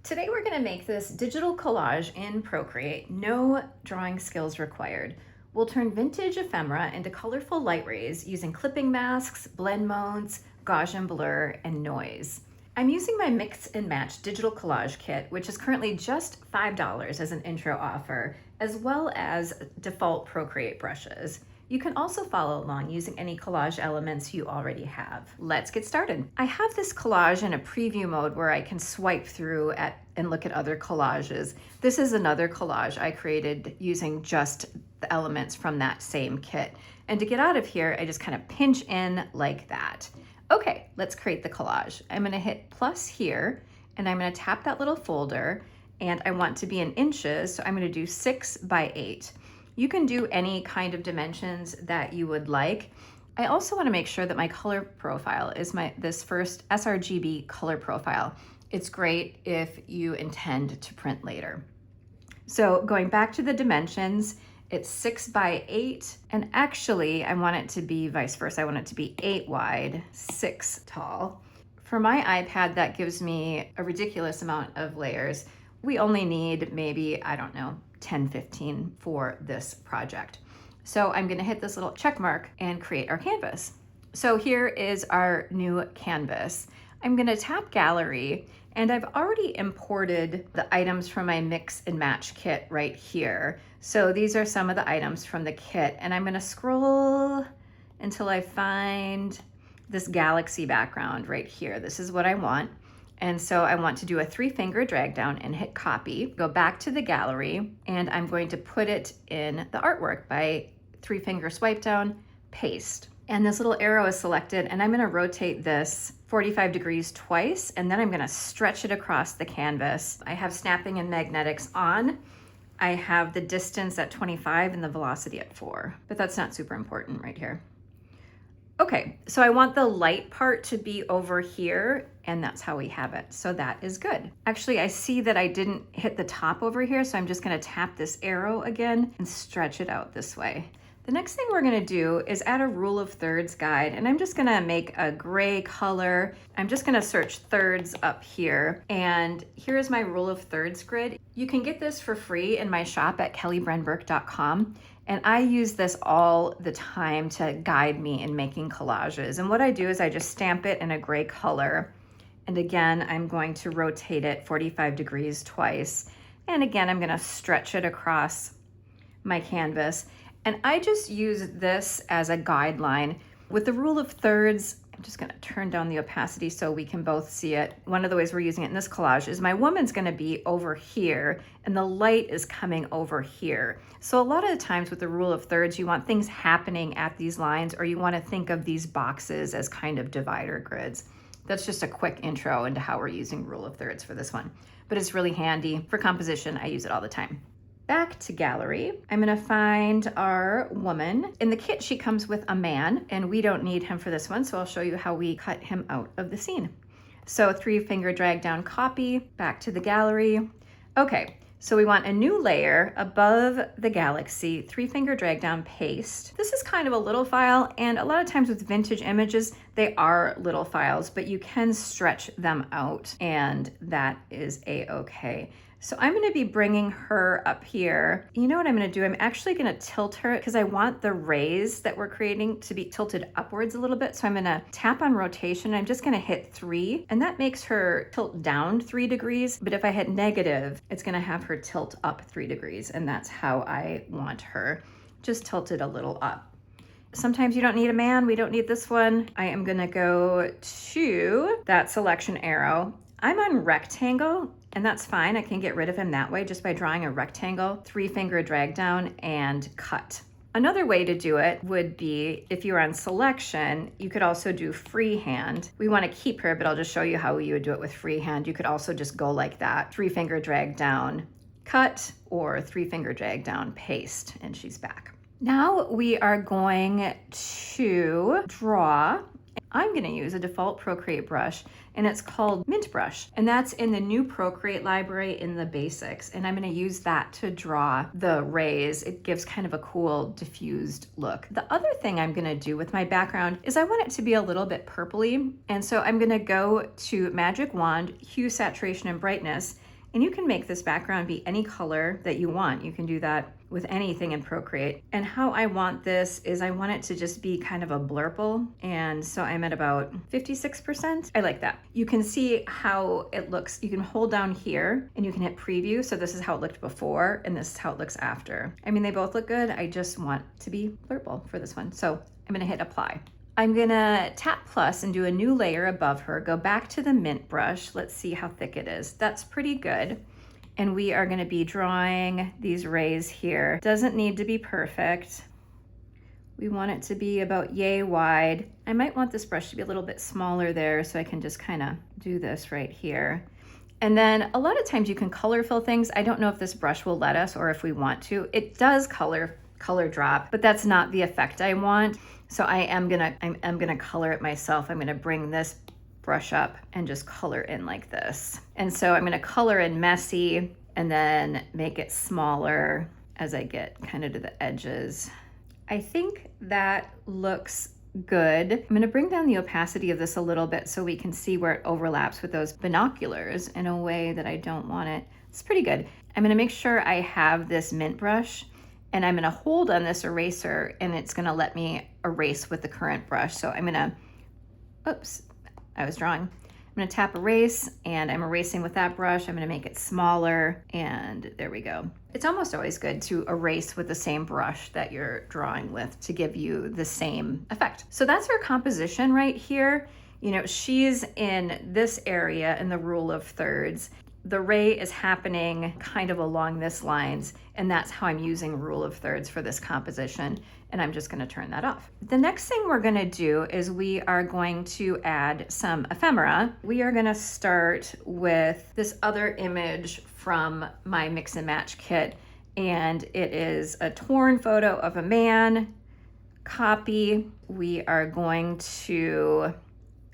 Today we're going to make this digital collage in Procreate, no drawing skills required. We'll turn vintage ephemera into colorful light rays using clipping masks, blend modes, Gaussian blur, and noise. I'm using my Mix and Match digital collage kit, which is currently just $5 as an intro offer, as well as default Procreate brushes. You can also follow along using any collage elements you already have. Let's get started. I have this collage in a preview mode where I can swipe through and look at other collages. This is another collage I created using just the elements from that same kit. And to get out of here, I just kind of pinch in like that. Okay, let's create the collage. I'm gonna hit plus here, and I'm gonna tap that little folder, and I want to be in inches, so I'm gonna do 6 by 8. You can do any kind of dimensions that you would like. I also want to make sure that my color profile is this first sRGB color profile. It's great if you intend to print later. So going back to the dimensions, it's 6 by 8, and actually I want it to be vice versa. I want it to be 8 wide, 6 tall. For my iPad, that gives me a ridiculous amount of layers. We only need maybe, I don't know, 10, 15 for this project. So I'm gonna hit this little check mark and create our canvas. So here is our new canvas. I'm gonna tap gallery, and I've already imported the items from my Mix and Match kit right here. So these are some of the items from the kit, and I'm gonna scroll until I find this galaxy background right here. This is what I want. And so I want to do a 3-finger drag down and hit copy, go back to the gallery, and I'm going to put it in the artwork by 3-finger swipe down, paste. And this little arrow is selected, and I'm gonna rotate this 45 degrees twice, and then I'm gonna stretch it across the canvas. I have snapping and magnetics on. I have the distance at 25 and the velocity at 4, but that's not super important right here. Okay, so I want the light part to be over here, and that's how we have it. So that is good. Actually, I see that I didn't hit the top over here, so I'm just gonna tap this arrow again and stretch it out this way. The next thing we're gonna do is add a rule of thirds guide, and I'm just gonna make a gray color. I'm just gonna search thirds up here, and here's my rule of thirds grid. You can get this for free in my shop at kellybrenburke.com. And I use this all the time to guide me in making collages. And what I do is I just stamp it in a gray color. And again, I'm going to rotate it 45 degrees twice. And again, I'm gonna stretch it across my canvas. And I just use this as a guideline. With the rule of thirds, I'm just gonna turn down the opacity so we can both see it. One of the ways we're using it in this collage is my woman's gonna be over here and the light is coming over here. So a lot of the times with the rule of thirds, you want things happening at these lines, or you wanna think of these boxes as kind of divider grids. That's just a quick intro into how we're using rule of thirds for this one. But it's really handy for composition. I use it all the time. Back to gallery, I'm gonna find our woman. In the kit, she comes with a man, and we don't need him for this one, so I'll show you how we cut him out of the scene. So 3-finger drag down copy, back to the gallery. Okay, so we want a new layer above the galaxy, 3-finger drag down paste. This is kind of a little file, and a lot of times with vintage images, they are little files, but you can stretch them out, and that is a-okay. So I'm gonna be bringing her up here. You know what I'm gonna do? I'm actually gonna tilt her because I want the rays that we're creating to be tilted upwards a little bit. So I'm gonna tap on rotation. I'm just gonna hit 3, and that makes her tilt down 3 degrees. But if I hit negative, it's gonna have her tilt up 3 degrees, and that's how I want her. Just tilted a little up. Sometimes you don't need a man. We don't need this one. I am gonna go to that selection arrow. I'm on rectangle, and that's fine. I can get rid of him that way just by drawing a rectangle, 3-finger drag down and cut. Another way to do it would be if you're on selection, you could also do freehand. We want to keep her, but I'll just show you how you would do it with freehand. You could also just go like that, 3-finger drag down, cut, or 3-finger drag down, paste, and she's back. Now we are going to draw. I'm gonna use a default Procreate brush, and it's called Mint Brush, and that's in the new Procreate library in the basics, and I'm gonna use that to draw the rays. It gives kind of a cool diffused look. The other thing I'm gonna do with my background is I want it to be a little bit purpley, and so I'm gonna go to Magic Wand, Hue, Saturation, and Brightness, And you can make this background be any color that you want. You can do that with anything in Procreate. And how I want this is I want it to just be kind of a blurple. And so I'm at about 56%. I like that. You can see how it looks. You can hold down here and you can hit preview. So this is how it looked before and this is how it looks after. I mean, they both look good. I just want to be blurple for this one. So I'm gonna hit apply. I'm gonna tap plus and do a new layer above her, go back to the mint brush. Let's see how thick it is. That's pretty good. And we are gonna be drawing these rays here. Doesn't need to be perfect. We want it to be about yay wide. I might want this brush to be a little bit smaller there so I can just kind of do this right here. And then a lot of times you can color fill things. I don't know if this brush will let us or if we want to. It does color drop, but that's not the effect I want. So I'm gonna color it myself. I'm gonna bring this brush up and just color in like this. And so I'm gonna color in messy and then make it smaller as I get kind of to the edges. I think that looks good. I'm gonna bring down the opacity of this a little bit so we can see where it overlaps with those binoculars in a way that I don't want it. It's pretty good. I'm gonna make sure I have this mint brush and I'm gonna hold on this eraser and it's gonna let me erase with the current brush. So I'm gonna, oops, I was drawing. I'm gonna tap erase and I'm erasing with that brush. I'm gonna make it smaller and there we go. It's almost always good to erase with the same brush that you're drawing with to give you the same effect. So that's her composition right here. You know, she's in this area in the rule of thirds. The ray is happening kind of along this lines, and that's how I'm using rule of thirds for this composition, and I'm just gonna turn that off. The next thing we're gonna do is we are going to add some ephemera. We are gonna start with this other image from my mix and match kit, and it is a torn photo of a man, copy. We are going to,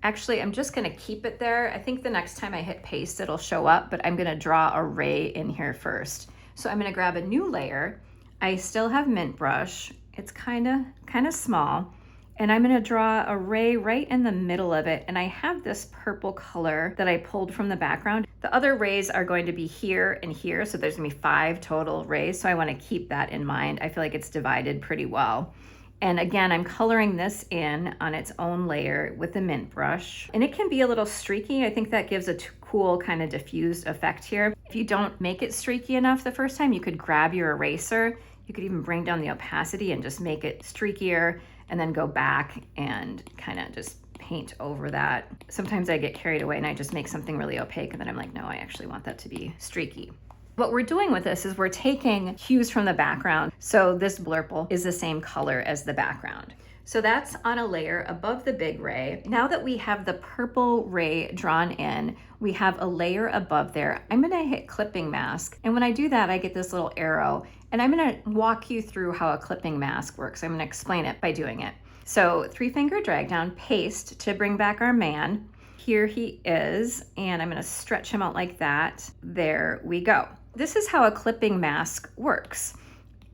actually, I'm just gonna keep it there. I think the next time I hit paste, it'll show up, but I'm gonna draw a ray in here first. So I'm gonna grab a new layer. I still have mint brush. It's kind of small. And I'm gonna draw a ray right in the middle of it. And I have this purple color that I pulled from the background. The other rays are going to be here and here. So there's gonna be 5 total rays. So I wanna keep that in mind. I feel like it's divided pretty well. And again, I'm coloring this in on its own layer with the mint brush. And it can be a little streaky. I think that gives a cool kind of diffused effect here. If you don't make it streaky enough the first time, you could grab your eraser. You could even bring down the opacity and just make it streakier and then go back and kind of just paint over that. Sometimes I get carried away and I just make something really opaque and then I'm like, no, I actually want that to be streaky. What we're doing with this is we're taking hues from the background. So this blurple is the same color as the background. So that's on a layer above the big ray. Now that we have the purple ray drawn in, we have a layer above there. I'm gonna hit clipping mask. And when I do that, I get this little arrow. And I'm gonna walk you through how a clipping mask works. I'm gonna explain it by doing it. So 3-finger drag down, paste to bring back our man. Here he is, and I'm gonna stretch him out like that. There we go. This is how a clipping mask works.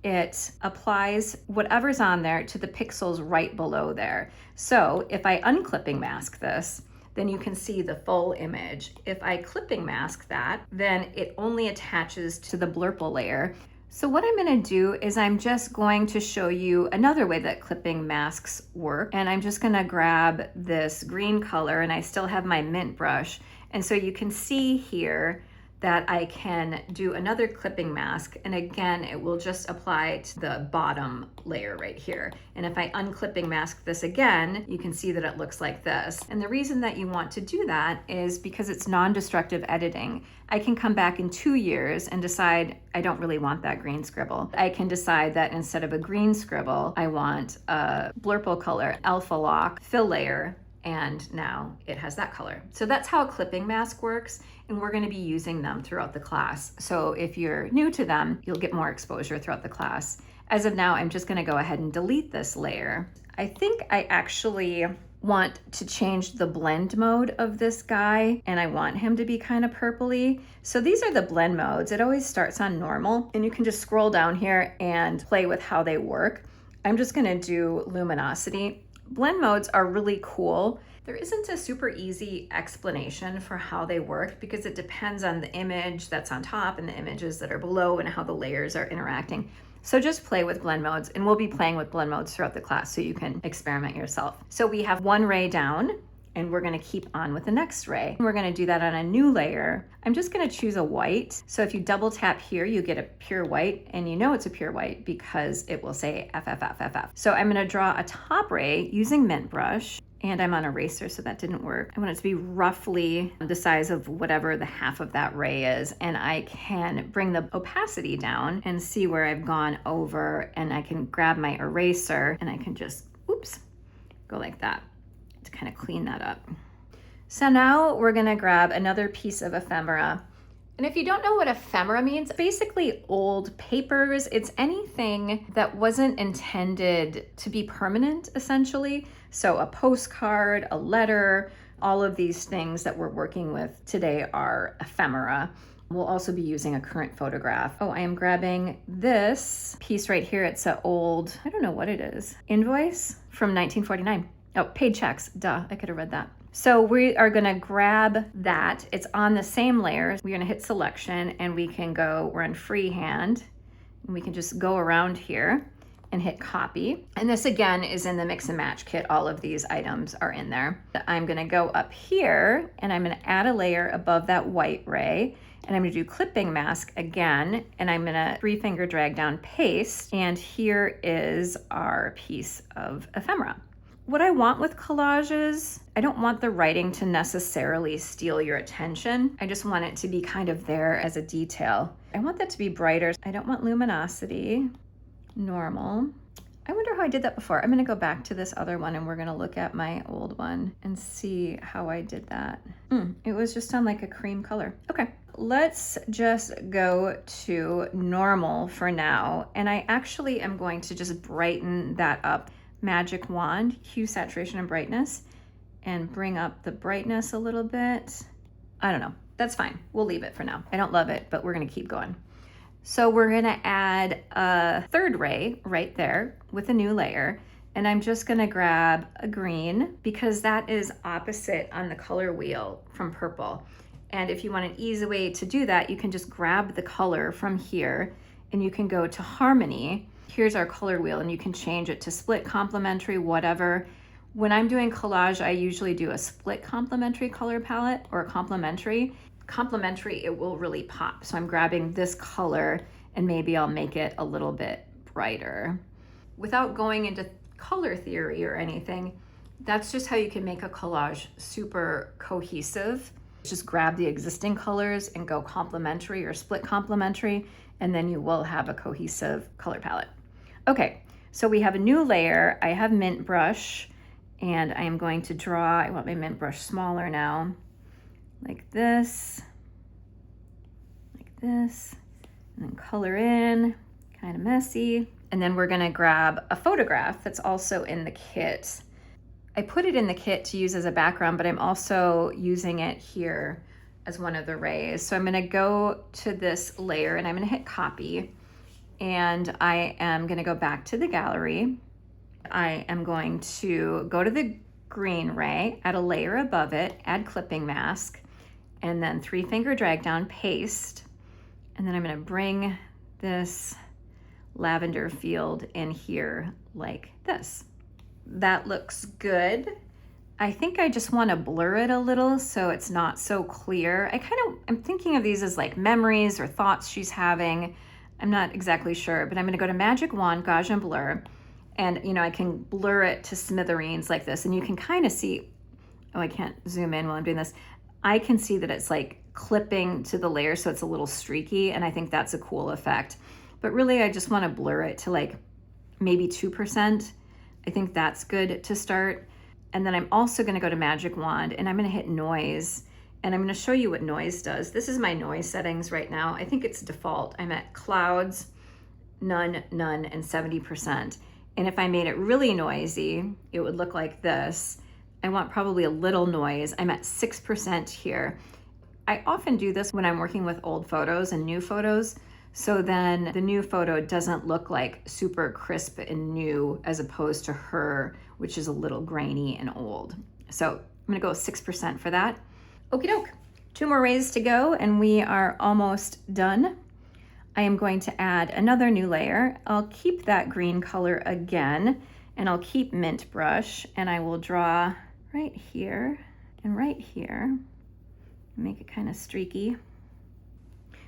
It applies whatever's on there to the pixels right below there. So if I unclipping mask this, then you can see the full image. If I clipping mask that, then it only attaches to the blurple layer. So what I'm gonna do is I'm just going to show you another way that clipping masks work. And I'm just gonna grab this green color and I still have my mint brush. And so you can see here that I can do another clipping mask. And again, it will just apply to the bottom layer right here. And if I unclipping mask this again, you can see that it looks like this. And the reason that you want to do that is because it's non-destructive editing. I can come back in 2 years and decide I don't really want that green scribble. I can decide that instead of a green scribble, I want a blurple color, alpha lock, fill layer, and now it has that color. So that's how a clipping mask works, and we're gonna be using them throughout the class. So if you're new to them, you'll get more exposure throughout the class. As of now, I'm just gonna go ahead and delete this layer. I think I actually want to change the blend mode of this guy, and I want him to be kind of purpley. So these are the blend modes. It always starts on normal, and you can just scroll down here and play with how they work. I'm just gonna do luminosity. Blend modes are really cool There isn't a super easy explanation for how they work because it depends on the image that's on top and the images that are below and how the layers are interacting. So just play with blend modes, and we'll be playing with blend modes throughout the class so you can experiment yourself. So we have one ray down, and we're gonna keep on with the next ray. We're gonna do that on a new layer. I'm just gonna choose a white. So if you double tap here, you get a pure white, and you know it's a pure white because it will say FFFFF. So I'm gonna draw a top ray using mint brush, and I'm on eraser, so that didn't work. I want it to be roughly the size of whatever the half of that ray is, and I can bring the opacity down and see where I've gone over, and I can grab my eraser and I can just, oops, go like that to kind of clean that up. So now we're gonna grab another piece of ephemera. And if you don't know what ephemera means, basically old papers. It's anything that wasn't intended to be permanent, essentially. So a postcard, a letter, all of these things that we're working with today are ephemera. We'll also be using a current photograph. Oh, I am grabbing this piece right here. It's an old, I don't know what it is, invoice from 1949. Oh, paid checks, duh, I could have read that. So we are gonna grab that. It's on the same layer. We're gonna hit selection and we can go, we're on freehand, and we can just go around here and hit copy. And this again is in the mix and match kit. All of these items are in there. I'm gonna go up here and I'm gonna add a layer above that white ray, and I'm gonna do clipping mask again, and I'm gonna 3-finger drag down paste, and here is our piece of ephemera. What I want with collages, I don't want the writing to necessarily steal your attention. I just want it to be kind of there as a detail. I want that to be brighter. I don't want luminosity, normal. I wonder how I did that before. I'm gonna go back to this other one and we're gonna look at my old one and see how I did that. It was just on like a cream color. Okay, let's just go to normal for now. And I actually am going to just brighten that up. Magic wand, hue, saturation, and brightness, and bring up the brightness a little bit. I don't know, that's fine. We'll leave it for now. I don't love it, but we're gonna keep going. So we're gonna add a third ray right there with a new layer, and I'm just gonna grab a green because that is opposite on the color wheel from purple. And if you want an easy way to do that, you can just grab the color from here and you can go to harmony. Here's our color wheel, and you can change it to split, complementary, whatever. When I'm doing collage, I usually do a split complementary color palette or a complementary. Complementary, it will really pop. So I'm grabbing this color and maybe I'll make it a little bit brighter. Without going into color theory or anything, that's just how you can make a collage super cohesive. Just grab the existing colors and go complementary or split complementary, and then you will have a cohesive color palette. Okay, so we have a new layer. I have mint brush, and I am going to draw, I want my mint brush smaller now, like this, and then color in, kind of messy. And then we're gonna grab a photograph that's also in the kit. I put it in the kit to use as a background, but I'm also using it here as one of the rays. So I'm gonna go to this layer and I'm gonna hit copy, and I am gonna go back to the gallery. I am going to go to the green ray, add a layer above it, add clipping mask, and then 3-finger drag down, paste, and then I'm gonna bring this lavender field in here like this. That looks good. I think I just want to blur it a little so it's not so clear. I'm thinking of these as like memories or thoughts she's having. I'm not exactly sure, but I'm gonna go to Magic Wand, Gaussian Blur, and I can blur it to smithereens like this, and you can kind of see, oh, I can't zoom in while I'm doing this. I can see that it's like clipping to the layer so it's a little streaky, and I think that's a cool effect. But really I just want to blur it to like maybe 2%. I think that's good to start. And then I'm also going to go to Magic Wand and I'm going to hit noise, and I'm going to show you what noise does. This is my noise settings right now. I think it's default. I'm at clouds, none, and 70%. And if I made it really noisy, it would look like this. I want probably a little noise. I'm at 6% here. I often do this when I'm working with old photos and new photos. So then the new photo doesn't look like super crisp and new as opposed to her, which is a little grainy and old. So I'm gonna go 6% for that. Okie doke. 2 more rays to go and we are almost done. I am going to add another new layer. I'll keep that green color again, and I'll keep mint brush, and I will draw right here and right here, make it kind of streaky.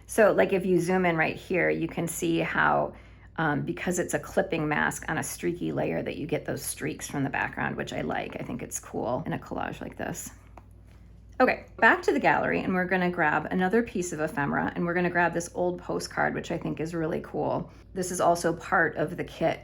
So like if you zoom in right here, you can see how because it's a clipping mask on a streaky layer that you get those streaks from the background, which I like. I think it's cool in a collage like this. Okay, back to the gallery, and we're gonna grab another piece of ephemera, and we're gonna grab this old postcard, which I think is really cool. This is also part of the kit.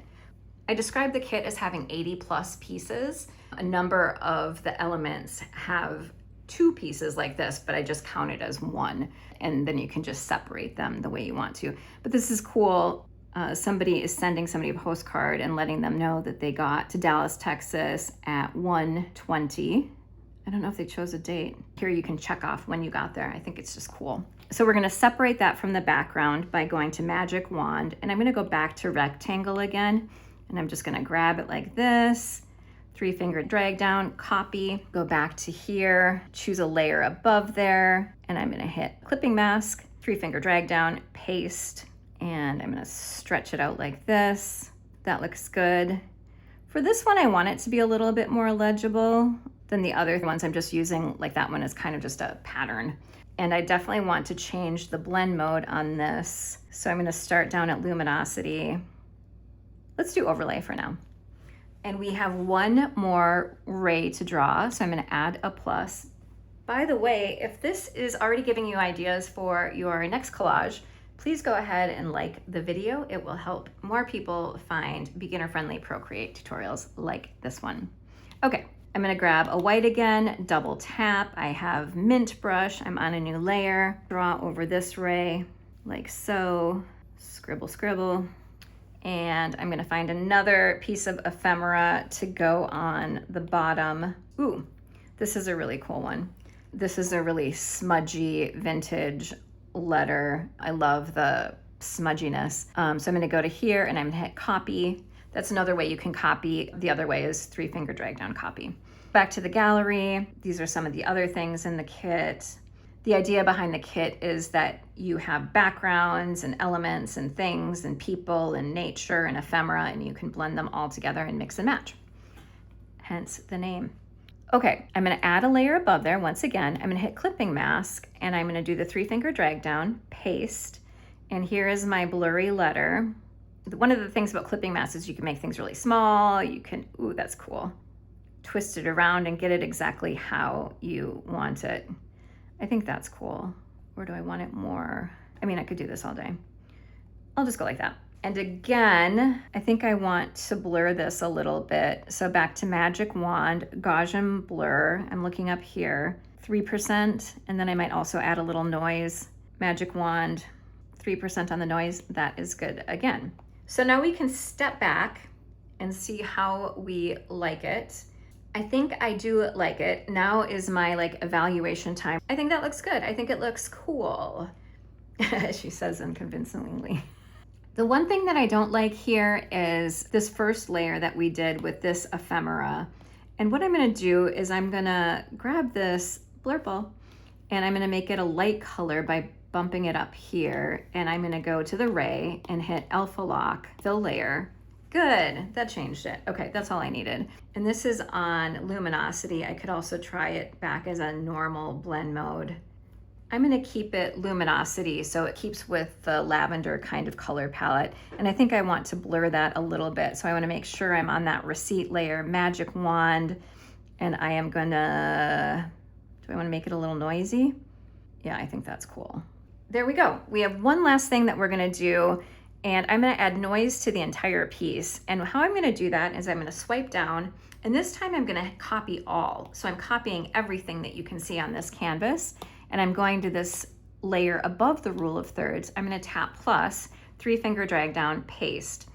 I described the kit as having 80+ pieces. A number of the elements have 2 pieces like this, but I just count it as 1, and then you can just separate them the way you want to. But this is cool. Somebody is sending somebody a postcard and letting them know that they got to Dallas, Texas at 1:20. I don't know if they chose a date. Here you can check off when you got there. I think it's just cool. So we're gonna separate that from the background by going to Magic Wand, and I'm gonna go back to rectangle again, and I'm just gonna grab it like this, 3-finger drag down, copy, go back to here, choose a layer above there, and I'm gonna hit clipping mask, 3-finger drag down, paste, and I'm gonna stretch it out like this. That looks good. For this one, I want it to be a little bit more legible than the other ones I'm just using. Like that one is kind of just a pattern. And I definitely want to change the blend mode on this. So I'm gonna start down at luminosity. Let's do overlay for now. And we have 1 more ray to draw, so I'm gonna add a plus. By the way, if this is already giving you ideas for your next collage, please go ahead and like the video. It will help more people find beginner-friendly Procreate tutorials like this one. Okay, I'm gonna grab a white again, double tap. I have mint brush, I'm on a new layer. Draw over this ray, like so. Scribble, scribble. And I'm gonna find another piece of ephemera to go on the bottom. Ooh, this is a really cool one. This is a really smudgy vintage letter. I love the smudginess. So I'm gonna go to here and I'm gonna hit copy. That's another way you can copy. The other way is 3-finger drag down copy. Back to the gallery. These are some of the other things in the kit. The idea behind the kit is that you have backgrounds and elements and things and people and nature and ephemera, and you can blend them all together and mix and match. Hence the name. Okay, I'm gonna add a layer above there. Once again, I'm gonna hit clipping mask and I'm gonna do the 3-finger drag down, paste, and here is my blurry letter. One of the things about clipping masks is you can make things really small. You can, ooh, that's cool. Twist it around and get it exactly how you want it. I think that's cool. Or do I want it more? I mean, I could do this all day. I'll just go like that. And again, I think I want to blur this a little bit. So back to Magic Wand, Gaussian Blur. I'm looking up here, 3%, and then I might also add a little noise. Magic Wand, 3% on the noise. That is good again. So now we can step back and see how we like it. I think I do like it. Now is my evaluation time. I think that looks good. I think it looks cool, she says unconvincingly. The one thing that I don't like here is this first layer that we did with this ephemera. And what I'm gonna do is I'm gonna grab this blurple and I'm gonna make it a light color by bumping it up here. And I'm gonna go to the ray and hit alpha lock, fill layer. Good, that changed it. Okay, that's all I needed. And this is on luminosity. I could also try it back as a normal blend mode. I'm gonna keep it luminosity so it keeps with the lavender kind of color palette. And I think I want to blur that a little bit. So I wanna make sure I'm on that receipt layer, Magic Wand, and I am gonna, do I wanna make it a little noisy? Yeah, I think that's cool. There we go. We have one last thing that we're gonna do, and I'm gonna add noise to the entire piece. And how I'm gonna do that is I'm gonna swipe down, and this time I'm gonna copy all. So I'm copying everything that you can see on this canvas, and I'm going to this layer above the rule of thirds. I'm gonna tap plus, 3-finger drag down, paste.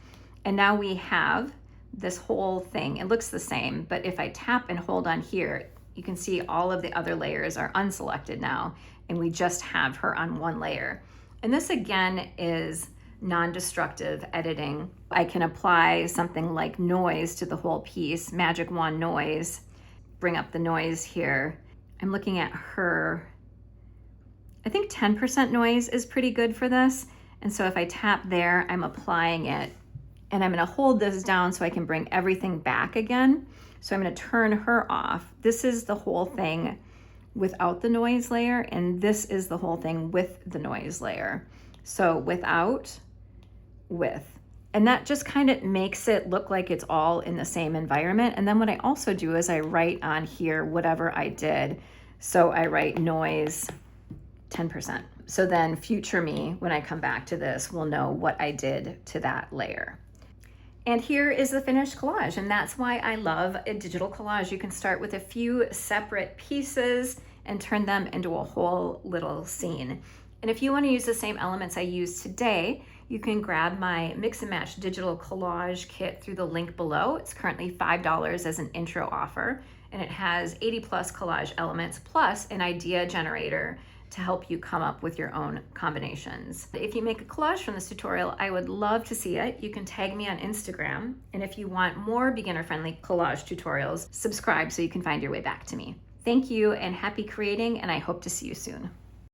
And now we have this whole thing. It looks the same, but if I tap and hold on here, you can see all of the other layers are unselected now, and we just have her on one layer. And this again is non-destructive editing. I can apply something like noise to the whole piece, Magic Wand noise, bring up the noise here. I'm looking at her. I think 10% noise is pretty good for this. And so if I tap there, I'm applying it, and I'm gonna hold this down so I can bring everything back again. So I'm gonna turn her off. This is the whole thing without the noise layer, and this is the whole thing with the noise layer. So without, with. And that just kind of makes it look like it's all in the same environment. And then what I also do is I write on here whatever I did. So I write noise 10%. So then future me, when I come back to this, will know what I did to that layer. And here is the finished collage, and that's why I love a digital collage. You can start with a few separate pieces and turn them into a whole little scene. And if you want to use the same elements I used today, you can grab my Mix and Match Digital Collage Kit through the link below. It's currently $5 as an intro offer, and it has 80 plus collage elements plus an idea generator to help you come up with your own combinations. If you make a collage from this tutorial, I would love to see it. You can tag me on Instagram. And if you want more beginner-friendly collage tutorials, subscribe so you can find your way back to me. Thank you and happy creating, and I hope to see you soon.